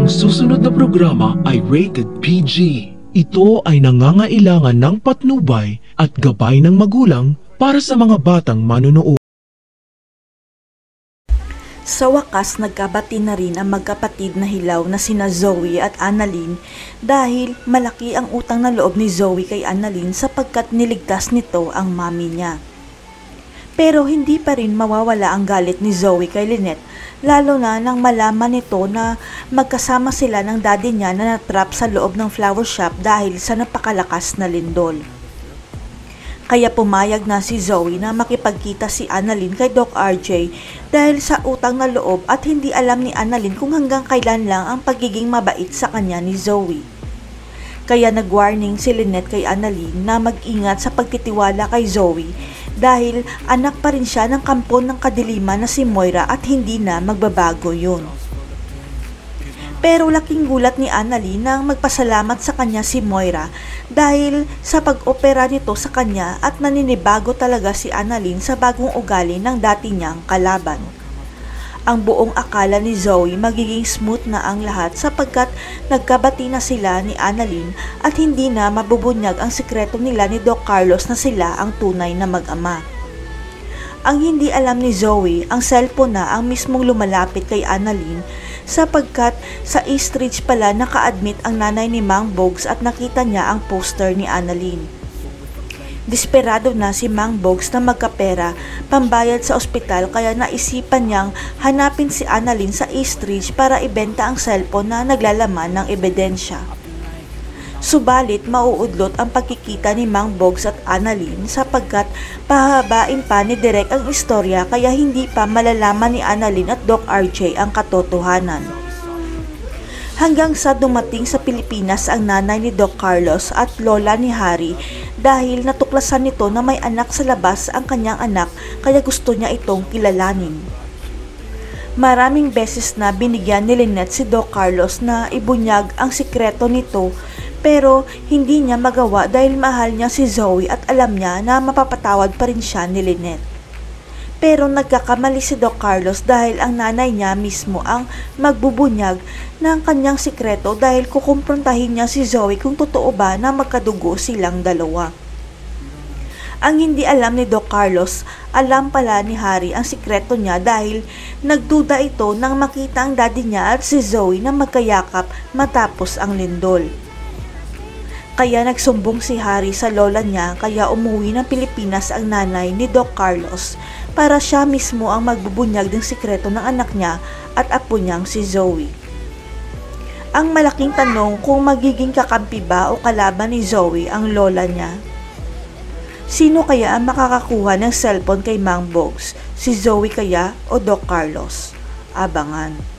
Ang susunod na programa ay rated PG. Ito ay nangangailangan ng patnubay at gabay ng magulang para sa mga batang manunood. Sa wakas, nagkabati na rin ang magkapatid na hilaw na sina Zoe at Annalyn dahil malaki ang utang na loob ni Zoe kay Annalyn sapagkat niligtas nito ang mami niya. Pero hindi pa rin mawawala ang galit ni Zoe kay Lynette, lalo na nang malaman nito na magkasama sila ng daddy niya na natrap sa loob ng flower shop dahil sa napakalakas na lindol. Kaya pumayag na si Zoe na makipagkita si Annalyn kay Doc RJ dahil sa utang na loob at hindi alam ni Annalyn kung hanggang kailan lang ang pagiging mabait sa kanya ni Zoe. Kaya nag-warning si Lynette kay Annalyn na mag-ingat sa pagtitiwala kay Zoe dahil anak pa rin siya ng kampon ng kadiliman na si Moira at hindi na magbabago yun. Pero laking gulat ni Annalyn nang magpasalamat sa kanya si Moira dahil sa pag-opera nito sa kanya at naninibago talaga si Annalyn sa bagong ugali ng dati niyang kalaban. Ang buong akala ni Zoe magiging smooth na ang lahat sapagkat nagkabati na sila ni Annalyn at hindi na mabubunyag ang sikreto nila ni Doc Carlos na sila ang tunay na mag-ama. Ang hindi alam ni Zoe, ang cellphone na ang mismong lumalapit kay Annalyn sapagkat sa East Ridge pala naka-admit ang nanay ni Mang Bogs at nakita niya ang poster ni Annalyn. Desperado na si Mang Bogs na magkapera, pambayad sa ospital kaya naisipan niyang hanapin si Annalyn sa East Ridge para ibenta ang cellphone na naglalaman ng ebidensya. Subalit mauudlot ang pagkikita ni Mang Bogs at Annalyn sapagkat pahabain pa ni Direk ang istorya kaya hindi pa malalaman ni Annalyn at Doc RJ ang katotohanan. Hanggang sa dumating sa Pilipinas ang nanay ni Doc Carlos at lola ni Harry dahil natuklasan nito na may anak sa labas ang kanyang anak kaya gusto niya itong kilalanin. Maraming beses na binigyan ni Lynette si Doc Carlos na ibunyag ang sikreto nito pero hindi niya magawa dahil mahal niya si Zoe at alam niya na mapapatawad pa rin siya ni Lynette. Pero nagkakamali si Doc Carlos dahil ang nanay niya mismo ang magbubunyag ng kanyang sikreto dahil kukumprontahin niya si Zoe kung totoo ba na magkadugo silang dalawa. Ang hindi alam ni Doc Carlos, alam pala ni Harry ang sikreto niya dahil nagduda ito nang makita ang daddy niya at si Zoe na magkayakap matapos ang lindol. Kaya nagsumbong si Harry sa lola niya kaya umuwi ng Pilipinas ang nanay ni Doc Carlos para siya mismo ang magbubunyag ng sikreto ng anak niya at apo niyang si Zoe. Ang malaking tanong kung magiging kakampi ba o kalaban ni Zoe ang lola niya. Sino kaya ang makakakuha ng cellphone kay Mang Bogs? Si Zoe kaya o Doc Carlos? Abangan.